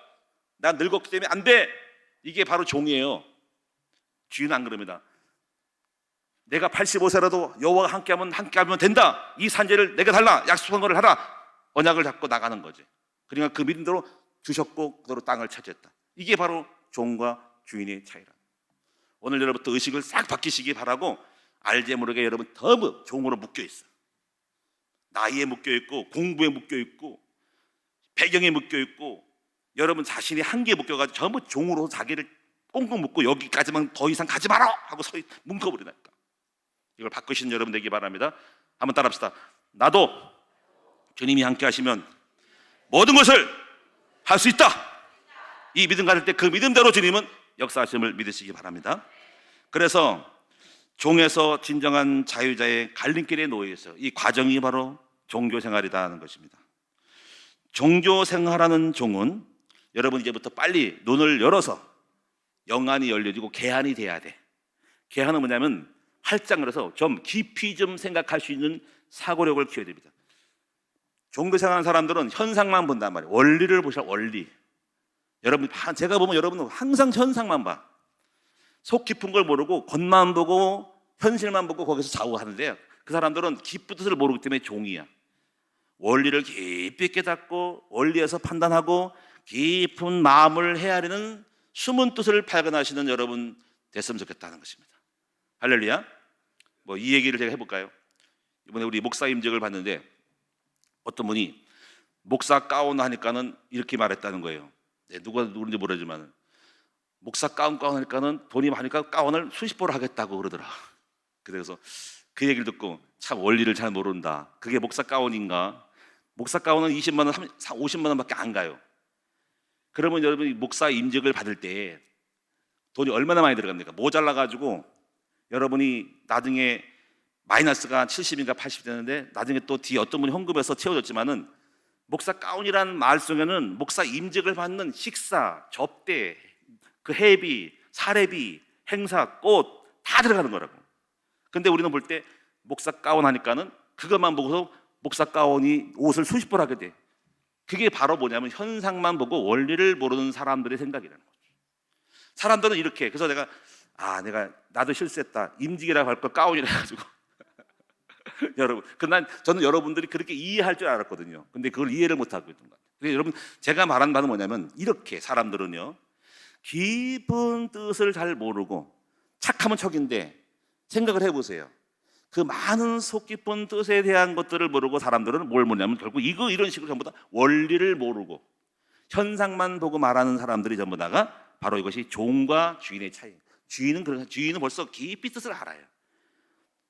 [SPEAKER 1] 난 늙었기 때문에 안 돼. 이게 바로 종이에요. 주인은 안 그럽니다. 내가 85세라도 여호와가 함께하면 된다. 이 산재를 내게 달라. 약속한 것을 하라. 언약을 잡고 나가는 거지. 그러니까 그 믿음대로 주셨고 그대로 땅을 차지했다. 이게 바로 종과 주인의 차이라. 오늘 여러분부터 의식을 싹 바뀌시기 바라고, 알게 모르게 여러분 너무 종으로 묶여 있어. 나이에 묶여 있고, 공부에 묶여 있고, 배경에 묶여 있고, 여러분 자신이 한계에 묶여가지고 전부 종으로 자기를 꽁꽁 묶고 여기까지만 더 이상 가지 마라 하고 뭉쳐버리니까. 이걸 바꾸시는 여러분 되기 바랍니다. 한번 따라합시다. 나도 주님이 함께 하시면 모든 것을 할 수 있다. 이 믿음 가질 때 그 믿음대로 주님은 역사하심을 믿으시기 바랍니다. 그래서 종에서 진정한 자유자의 갈림길에 놓여 있어요. 이 과정이 바로 종교생활이다 하는 것입니다. 종교생활하는 종은 여러분 이제부터 빨리 눈을 열어서 영안이 열려지고 개안이 돼야 돼. 개안은 뭐냐면 활짝을 해서 좀 깊이 좀 생각할 수 있는 사고력을 키워야 됩니다. 종교생활하는 사람들은 현상만 본단 말이에요. 원리를 보셔. 원리. 여러분, 제가 보면 여러분은 항상 현상만 봐. 속 깊은 걸 모르고 겉만 보고 현실만 보고 거기서 좌우하는데, 그 사람들은 깊은 뜻을 모르기 때문에 종이야. 원리를 깊이 깨닫고 원리에서 판단하고 깊은 마음을 헤아리는 숨은 뜻을 발견하시는 여러분 됐으면 좋겠다는 것입니다. 할렐루야. 뭐 이 얘기를 제가 해볼까요? 이번에 우리 목사 임직을 받는데 어떤 분이 목사 가운 하니까는 이렇게 말했다는 거예요. 네, 누가 누군지 모르지만 목사 가운 하니까는 돈이 많으니까 가운을 수십 벌을 하겠다고 그러더라. 그래서 그 얘기를 듣고 참 원리를 잘 모른다. 그게 목사 가운인가? 목사 가운은 20만 원, 50만 원밖에 안 가요. 그러면 여러분이 목사 임직을 받을 때 돈이 얼마나 많이 들어갑니까? 모자라가지고 여러분이 나중에 마이너스가 70인가 80 되는데 나중에 또 뒤에 어떤 분이 헌금해서 채워줬지만은 목사 가운이라는 말 속에는 목사 임직을 받는 식사, 접대, 그 회비, 사례비, 행사, 꽃 다 들어가는 거라고. 근데 우리는 볼 때 목사 가운 하니까는 그것만 보고서 목사 가운이 옷을 수십 벌 하게 돼. 그게 바로 뭐냐면 현상만 보고 원리를 모르는 사람들의 생각이라는 거죠. 사람들은 이렇게. 그래서 내가 나도 실수했다. 임직이라고 할 걸 가운이라 해가지고 여러분, 저는 여러분들이 그렇게 이해할 줄 알았거든요. 근데 그걸 이해를 못하고 있던 것 같아요. 그래서 여러분, 제가 말하는 바는 뭐냐면 이렇게 사람들은요, 깊은 뜻을 잘 모르고 착하면 척인데 생각을 해보세요. 그 많은 속 깊은 뜻에 대한 것들을 모르고 사람들은 뭘 모르냐면 결국 이런 식으로 전부 다 원리를 모르고 현상만 보고 말하는 사람들이 전부 다가 바로 이것이 종과 주인의 차이. 주인은 벌써 깊이 뜻을 알아요.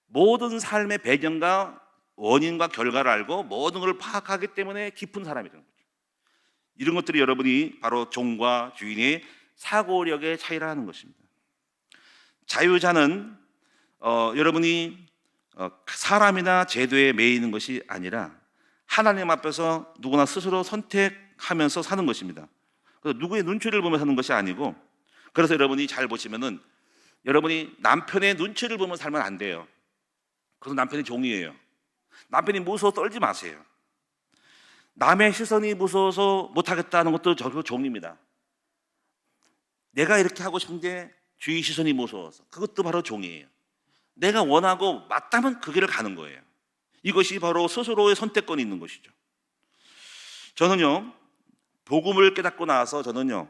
[SPEAKER 1] 모든 삶의 배경과 원인과 결과를 알고 모든 걸 파악하기 때문에 깊은 사람이라는 거죠. 이런 것들이 여러분이 바로 종과 주인의 사고력의 차이라는 것입니다. 자유자는 여러분이 사람이나 제도에 매이는 것이 아니라 하나님 앞에서 누구나 스스로 선택하면서 사는 것입니다. 그래서 누구의 눈치를 보며 사는 것이 아니고, 그래서 여러분이 잘 보시면은 여러분이 남편의 눈치를 보며 살면 안 돼요. 그래서 남편이 종이에요. 남편이 무서워서 떨지 마세요. 남의 시선이 무서워서 못하겠다는 것도 저도 종입니다. 내가 이렇게 하고 싶은데 주위 시선이 무서워서, 그것도 바로 종이에요. 내가 원하고 맞다면 그 길을 가는 거예요. 이것이 바로 스스로의 선택권이 있는 것이죠. 저는요, 복음을 깨닫고 나서 저는요,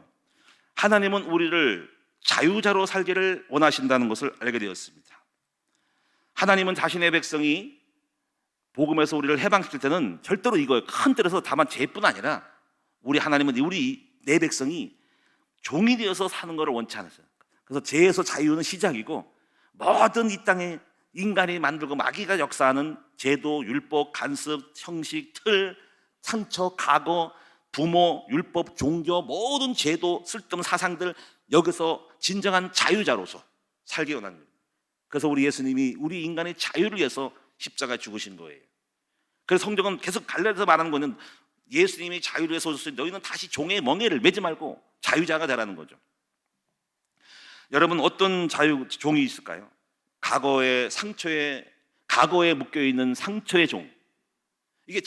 [SPEAKER 1] 하나님은 우리를 자유자로 살기를 원하신다는 것을 알게 되었습니다. 하나님은 자신의 백성이 복음에서 우리를 해방시킬 때는 절대로 이거예요. 큰 틀에서 다만 죄뿐 아니라 하나님은 내 백성이 종이 되어서 사는 것을 원치 않으세요. 그래서 죄에서 자유는 시작이고, 모든 이 땅에 인간이 만들고 마귀가 역사하는 제도, 율법, 간섭, 형식, 틀, 상처, 과거, 부모, 율법, 종교, 모든 제도, 쓸데없는 사상들, 여기서 진정한 자유자로서 살게 원하는 거예요. 그래서 우리 예수님이 우리 인간의 자유를 위해서 십자가에 죽으신 거예요. 그래서 성경은 계속 갈라서 말하는 거는 예수님이 자유를 위해서 오셨으니 너희는 다시 종의 멍에를 매지 말고 자유자가 되라는 거죠. 여러분, 어떤 종이 있을까요? 과거에 묶여있는 상처의 종. 이게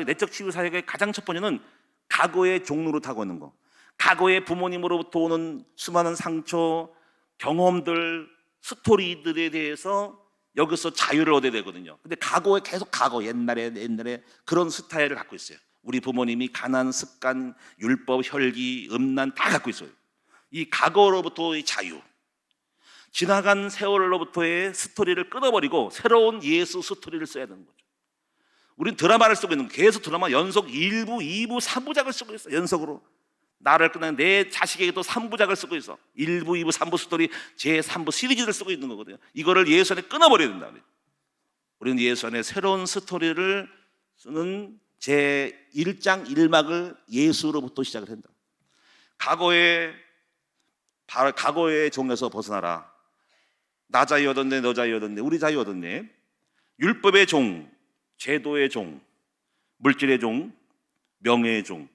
[SPEAKER 1] 내적 치유 사역의 가장 첫 번째는 과거의 종로로 타고 있는 거. 과거의 부모님으로부터 오는 수많은 상처, 경험들, 스토리들에 대해서 여기서 자유를 얻어야 되거든요. 근데 계속 옛날에 그런 스타일을 갖고 있어요. 우리 부모님이 가난, 습관, 율법, 혈기, 음란 다 갖고 있어요. 이 과거로부터의 자유, 지나간 세월로부터의 스토리를 끊어버리고 새로운 예수 스토리를 써야 되는 거죠. 우리는 드라마를 쓰고 있는 거예요. 계속 드라마 연속 1부, 2부, 3부작을 쓰고 있어. 연속으로 나를 끝낸 내 자식에게도 3부작을 쓰고 있어. 1부, 2부, 3부 스토리, 제3부 시리즈를 쓰고 있는 거거든요. 이거를 예수 안에 끊어버려야 된다. 우리는 예수 안에 새로운 스토리를 쓰는 제1장 1막을 예수로부터 시작을 한다. 과거의 종에서 벗어나라. 나 자유 얻었네, 너 자유 얻었네, 우리 자유 얻었네. 율법의 종, 제도의 종, 물질의 종, 명예의 종.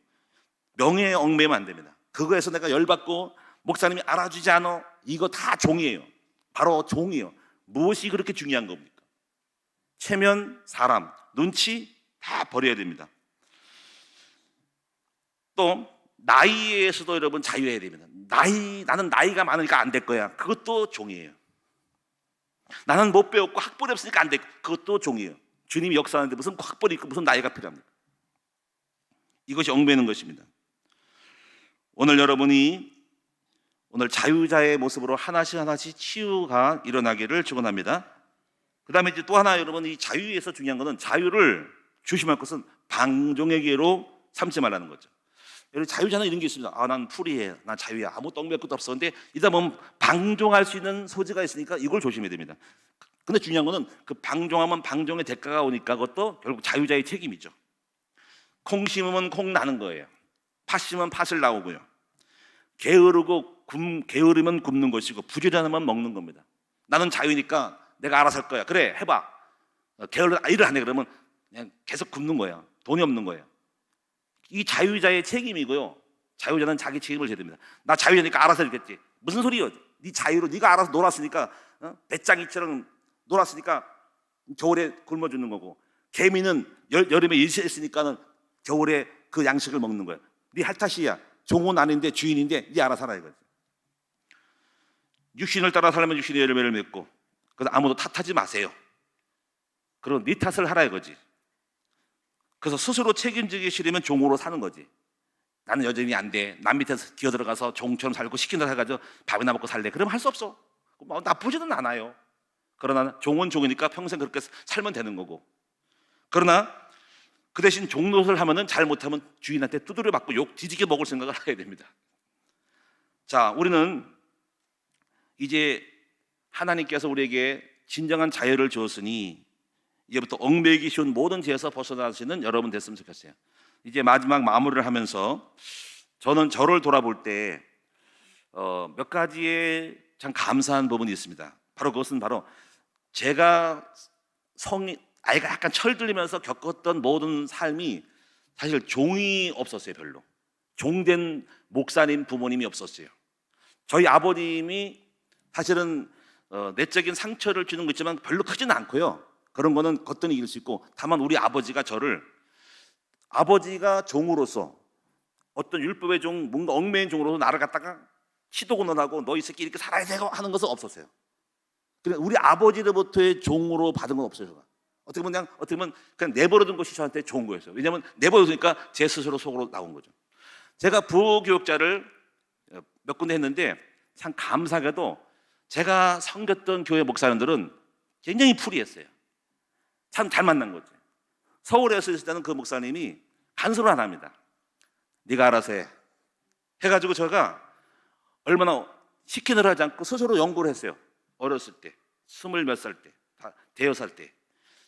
[SPEAKER 1] 명예에 얽매면 안 됩니다. 그거에서 내가 열받고 목사님이 알아주지 않아, 이거 다 종이에요. 바로 종이에요. 무엇이 그렇게 중요한 겁니까? 체면, 사람, 눈치 다 버려야 됩니다. 또 나이에서도 여러분 자유해야 됩니다. 나는 나이가 많으니까 안 될 거야. 그것도 종이에요. 나는 못 배웠고 학벌이 없으니까 안 돼. 그것도 종이에요. 주님이 역사하는데 무슨 학벌이 있고 무슨 나이가 필요합니까? 이것이 얽매는 것입니다. 오늘 여러분이 자유자의 모습으로 하나씩 치유가 일어나기를 축원합니다. 그 다음에 이제 또 하나, 여러분, 이 자유에서 중요한 것은 자유를 조심할 것은 방종의 기회로 삼지 말라는 거죠. 여러분, 자유자는 이런 게 있습니다. 난 프리해, 난 자유야, 아무것도 얽매일 것도 없어. 근데 이다 보면 방종할 수 있는 소지가 있으니까 이걸 조심해야 됩니다. 근데 중요한 것은 그 방종하면 방종의 대가가 오니까 그것도 결국 자유자의 책임이죠. 콩 심으면 콩 나는 거예요. 팥 심으면 팥을 나오고요. 게으르면 굶는 것이고 부지런하면 먹는 겁니다. 나는 자유니까 내가 알아서 할 거야. 그래, 해봐. 게을러 일을 안 해. 그러면 그냥 계속 굶는 거예요. 돈이 없는 거예요. 이 자유자의 책임이고요. 자유자는 자기 책임을 져야 됩니다. 나 자유자니까 알아서 해주겠지. 무슨 소리예요? 네 자유로 네가 알아서 놀았으니까, 배짱이처럼 놀았으니까 겨울에 굶어 주는 거고, 개미는 여름에 일했으니까는 겨울에 그 양식을 먹는 거야. 네 할 탓이야. 종은 아닌데 주인인데 네 알아서 하라 이거지. 육신을 따라 살면 육신의 열매를 맺고, 그래서 아무도 탓하지 마세요. 그럼 네 탓을 하라 이거지. 그래서 스스로 책임지기 싫으면 종으로 사는 거지. 나는 여전히 안 돼. 남 밑에서 기어 들어가서 종처럼 살고 시킨 대로 해가지고 밥이나 먹고 살래. 그러면 할 수 없어. 나쁘지는 않아요. 그러나 종은 종이니까 평생 그렇게 살면 되는 거고. 그러나 그 대신 종 노릇을 하면은 잘못하면 주인한테 두드려 맞고 욕 뒤지게 먹을 생각을 해야 됩니다. 자, 우리는 이제 하나님께서 우리에게 진정한 자유를 주었으니 이제부터 얽매이기 쉬운 모든 죄에서 벗어나시는 여러분 됐으면 좋겠어요. 이제 마지막 마무리를 하면서 저는 저를 돌아볼 때 몇 가지의 참 감사한 부분이 있습니다. 그것은 제가 아이가 약간 철들리면서 겪었던 모든 삶이 사실 종이 없었어요. 별로 종된 목사님 부모님이 없었어요. 저희 아버님이 사실은 내적인 상처를 주는 거 있지만 별로 크지는 않고요. 그런 거는 거뜬히 이길 수 있고, 다만 우리 아버지가 아버지가 종으로서 어떤 율법의 종, 뭔가 얽매인 종으로서 나를 갖다가 시도곤란하고 너 이 새끼 이렇게 살아야 되고 하는 것은 없었어요. 그러니까 우리 아버지로부터의 종으로 받은 건 없어요. 어떻게 보면 그냥 내버려둔 것이 저한테 좋은 거였어요. 왜냐하면 내버려두니까 제 스스로 속으로 나온 거죠. 제가 부교육자를 몇 군데 했는데 참 감사하게도 제가 섬겼던 교회 목사님들은 굉장히 프리했어요. 참 잘 만난 거죠. 서울에서 있을 때는 그 목사님이 간섭을 안 합니다. 네가 알아서 해. 해가지고 제가 얼마나 시키느라 하지 않고 스스로 연구를 했어요. 어렸을 때, 20몇 살 때, 대여섯 살 때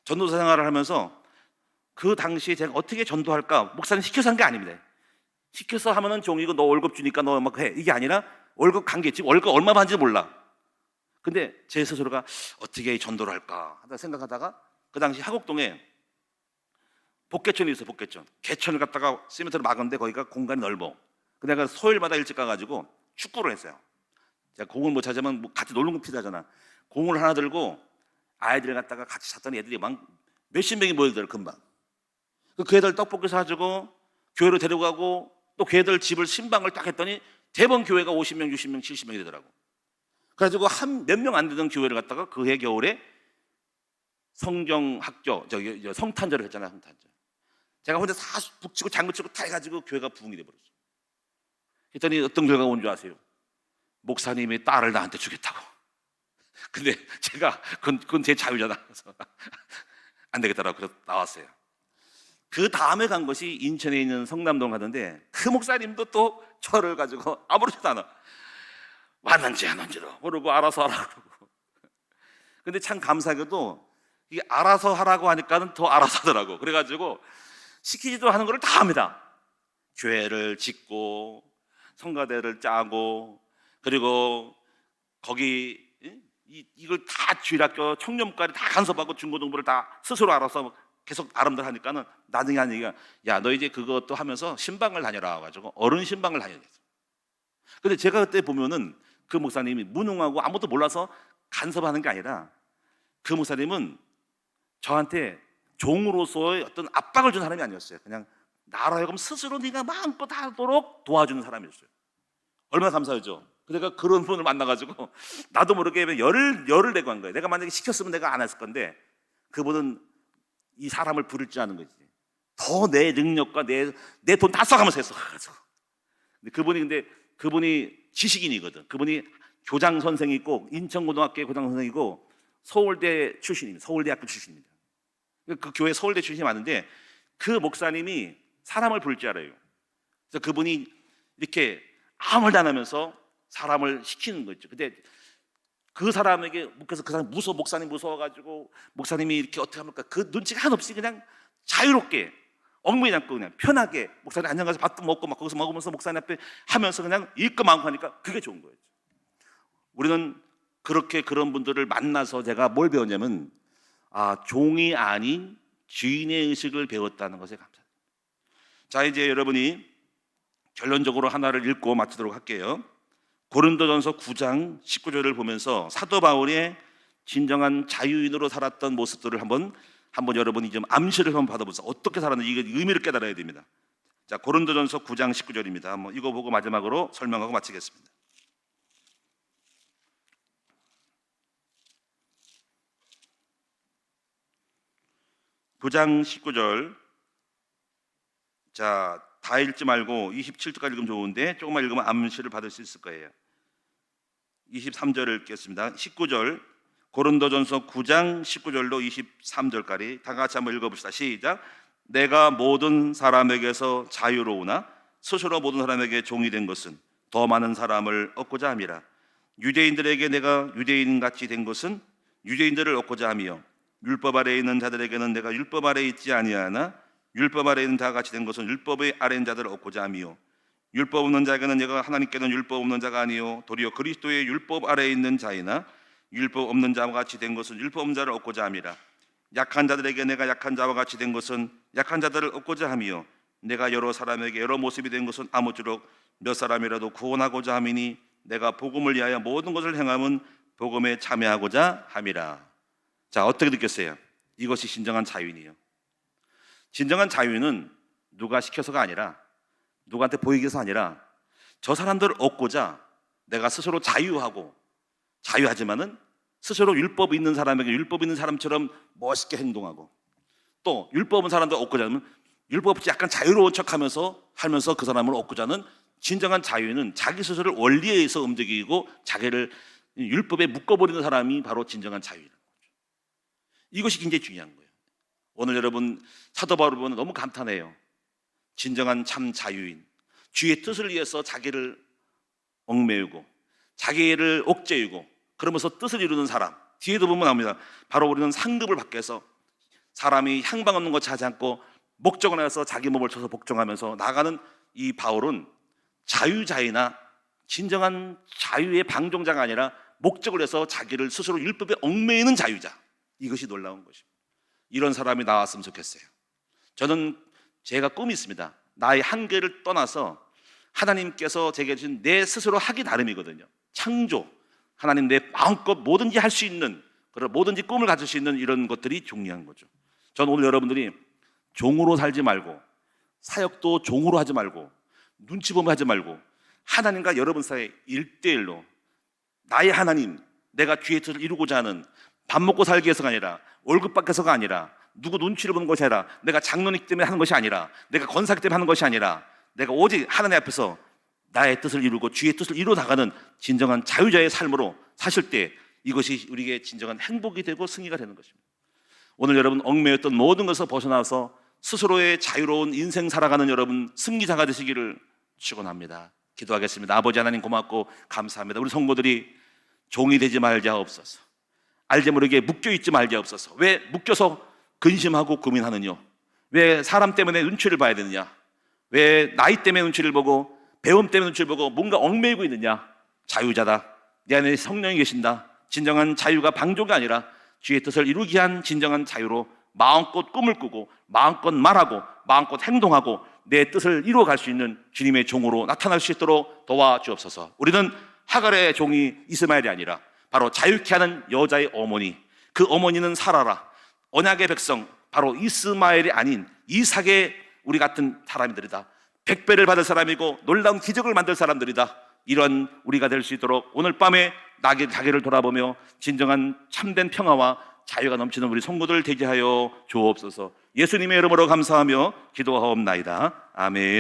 [SPEAKER 1] 전도사 생활을 하면서 그 당시에 제가 어떻게 전도할까? 목사님 시켜서 한 게 아닙니다. 시켜서 하면은 종이고 너 월급 주니까 너 막 해. 이게 아니라 월급 관계, 지금 월급 얼마 받는지 몰라. 근데 제 스스로가 어떻게 이 전도를 할까 하다 생각하다가 그 당시 하곡동에 복개천이 있어요. 복개천. 개천을 갖다가 시멘트로 막았는데 거기가 공간이 넓어. 근데 내가 토요일마다 일찍 가가지고 축구를 했어요. 제가 공을 못 찾으면 뭐 같이 놀는 거 필요하잖아. 공을 하나 들고 아이들을 갖다가 같이 잤더니 애들이 막 몇십 명이 모이더라고요. 금방. 그 애들 떡볶이 사주고 교회로 데려가고 또 그 애들 집을 신방을 딱 했더니 대번 교회가 50명, 60명, 70명이 되더라고. 그래가지고 한 몇 명 안 되던 교회를 갖다가 그해 겨울에 성경학교, 성탄절을 했잖아요. 성탄절. 제가 혼자 다 북치고 장구치고 다 해가지고 교회가 부흥이 돼버렸어요. 그랬더니 어떤 교회가 온 줄 아세요? 목사님이 딸을 나한테 주겠다고. 근데 제가 그건 제 자유잖아. 그래서 안 되겠다라고 그래서 나왔어요. 그 다음에 간 것이 인천에 있는 성남동 가는데 그 목사님도 또 저를 가지고 아무렇지도 않아. 왔는지 안 왔는지도 모르고 알아서 하라고 그러고. 근데 참 감사하게도 이게 알아서 하라고 하니까는 더 알아서 하더라고. 그래가지고 시키지도 하는 거를 다 합니다. 교회를 짓고 성가대를 짜고 그리고 거기 이걸 다 주일학교 청년부까지 다 간섭하고 중고등부를 다 스스로 알아서 계속 아름다워 하니까는 나중에 한 얘기가 야 너 이제 그것도 하면서 신방을 다녀라 가지고 어른 신방을 다녀야 됐어. 근데 제가 그때 보면은 그 목사님이 무능하고 아무것도 몰라서 간섭하는 게 아니라 그 목사님은 저한테 종으로서의 어떤 압박을 준 사람이 아니었어요. 그냥 나로 하여금 스스로 네가 마음껏 하도록 도와주는 사람이었어요. 얼마나 감사하죠. 그러니까 그런 분을 만나가지고 나도 모르게 열을 내고 한 거예요. 내가 만약에 시켰으면 내가 안 했을 건데 그분은 이 사람을 부를 줄 아는 거지. 더 내 능력과 내 돈 다 써가면서 했어. 근데 그분이 지식인이거든. 그분이 교장 선생이고 인천고등학교 교장 선생이고 서울대 출신입니다. 서울대학교 출신입니다. 그 교회 서울대 출신이 많은데 그 목사님이 사람을 부를 줄 알아요. 그래서 그분이 이렇게 아무 말도 안 하면서 사람을 시키는 거죠. 근데 그 사람에게 그래서 그 사람 목사님 무서워가지고 목사님이 이렇게 어떻게 합니까? 그 눈치가 하나 없이 그냥 자유롭게 엉덩이 잡고 그냥 편하게 목사님 안녕하세요 밥도 먹고 막 거기서 먹으면서 목사님 앞에 하면서 그냥 일거 많고 하니까 그게 좋은 거예요. 우리는 그렇게 그런 분들을 만나서 제가 뭘 배웠냐면 종이 아닌 주인의 의식을 배웠다는 것에 감사합니다. 자 이제 여러분이 결론적으로 하나를 읽고 마치도록 할게요. 고린도전서 9장 19절을 보면서 사도 바울의 진정한 자유인으로 살았던 모습들을 한번 여러분이 좀 암시를 한번 받아보세요. 어떻게 살았는지 이거 의미를 깨달아야 됩니다. 자 고린도전서 9장 19절입니다. 한번 이거 보고 마지막으로 설명하고 마치겠습니다. (9장 19절) 자 다 읽지 말고 27절까지 읽으면 좋은데 조금만 읽으면 암시를 받을 수 있을 거예요. 23절을 읽겠습니다. 19절 고린도전서 9장 19절로 23절까지 다 같이 한번 읽어봅시다. 시작. 내가 모든 사람에게서 자유로우나 스스로 모든 사람에게 종이 된 것은 더 많은 사람을 얻고자 함이라. 유대인들에게 내가 유대인같이 된 것은 유대인들을 얻고자 함이요 율법 아래에 있는 자들에게는 내가 율법 아래에 있지 아니하나 율법 아래에 있는 자가 같이 된 것은 율법의 아래에 있는 자들을 얻고자 함이요 율법 없는 자에게는 내가 하나님께는 율법 없는 자가 아니요 도리어 그리스도의 율법 아래에 있는 자이나 율법 없는 자와 같이 된 것은 율법 없는 자를 얻고자 함이라. 약한 자들에게 내가 약한 자와 같이 된 것은 약한 자들을 얻고자 함이요 내가 여러 사람에게 여러 모습이 된 것은 아무쪼록 몇 사람이라도 구원하고자 함이니 내가 복음을 위하여 모든 것을 행함은 복음에 참여하고자 함이라. 자 어떻게 느꼈어요? 이것이 진정한 자유인이에요. 진정한 자유인은 누가 시켜서가 아니라 누구한테 보이기 위해서 아니라 저 사람들을 얻고자 내가 스스로 자유하지만은 스스로 율법 있는 사람에게 율법 있는 사람처럼 멋있게 행동하고 또 율법 없는 사람들 얻고자 하면 율법 없이 약간 자유로운 척하면서 그 사람을 얻고자 하는 진정한 자유인은 자기 스스로를 원리에 의해서 움직이고 자기를 율법에 묶어버리는 사람이 바로 진정한 자유인인 거죠. 이것이 굉장히 중요한 거예요. 오늘 여러분 사도 바울을 보면 너무 감탄해요. 진정한 참 자유인, 주의 뜻을 위해서 자기를 얽매이고 자기를 옥죄이고 그러면서 뜻을 이루는 사람. 뒤에도 보면 나옵니다. 바로 우리는 상급을 받기 위해서 사람이 향방 없는 것 하지 않고 목적을 해서 자기 몸을 쳐서 복종하면서 나가는 이 바울은 자유자이나 진정한 자유의 방종자가 아니라 목적을 해서 자기를 스스로 율법에 얽매이는 자유자, 이것이 놀라운 것입니다. 이런 사람이 나왔으면 좋겠어요. 저는 제가 꿈이 있습니다. 나의 한계를 떠나서 하나님께서 제게 주신 내 스스로 하기 나름이거든요. 창조, 하나님 내 마음껏 뭐든지 할 수 있는, 그런 뭐든지 꿈을 가질 수 있는 이런 것들이 중요한 거죠. 저는 오늘 여러분들이 종으로 살지 말고, 사역도 종으로 하지 말고, 눈치 보며 하지 말고, 하나님과 여러분 사이에 1대1로 나의 하나님, 내가 주의 뜻을 이루고자 하는, 밥 먹고 살기 위해서가 아니라, 월급 받기서가 아니라, 누구 눈치를 보는 것이 아니라, 내가 장로이기 때문에 하는 것이 아니라, 내가 권사기 때문에 하는 것이 아니라, 내가 오직 하나님 앞에서 나의 뜻을 이루고 주의 뜻을 이루어 나가는 진정한 자유자의 삶으로 사실 때 이것이 우리에게 진정한 행복이 되고 승리가 되는 것입니다. 오늘 여러분 얽매였던 모든 것을 벗어나서 스스로의 자유로운 인생 살아가는 여러분 승리자가 되시기를 축원합니다. 기도하겠습니다. 아버지 하나님 고맙고 감사합니다. 우리 성도들이 종이 되지 말자 없어서, 알지 모르게 묶여있지 말자 없어서. 왜 묶여서 근심하고 고민하느냐? 왜 사람 때문에 눈치를 봐야 되느냐? 왜 나이 때문에 눈치를 보고 배움 때문에 눈치를 보고 뭔가 얽매이고 있느냐? 자유자다. 내 안에 성령이 계신다. 진정한 자유가 방종이 아니라 주의 뜻을 이루기 위한 진정한 자유로 마음껏 꿈을 꾸고 마음껏 말하고 마음껏 행동하고 내 뜻을 이루어갈 수 있는 주님의 종으로 나타날 수 있도록 도와주옵소서. 우리는 하갈의 종이 이스마엘이 아니라 바로 자유케 하는 여자의 어머니, 그 어머니는 사라라, 언약의 백성, 바로 이스마엘이 아닌 이삭의 우리 같은 사람들이다. 100배를 받을 사람이고 놀라운 기적을 만들 사람들이다. 이런 우리가 될 수 있도록 오늘 밤에 자기를 돌아보며 진정한 참된 평화와 자유가 넘치는 우리 성도들 되게 하여 주옵소서. 예수님의 이름으로 감사하며 기도하옵나이다. 아멘.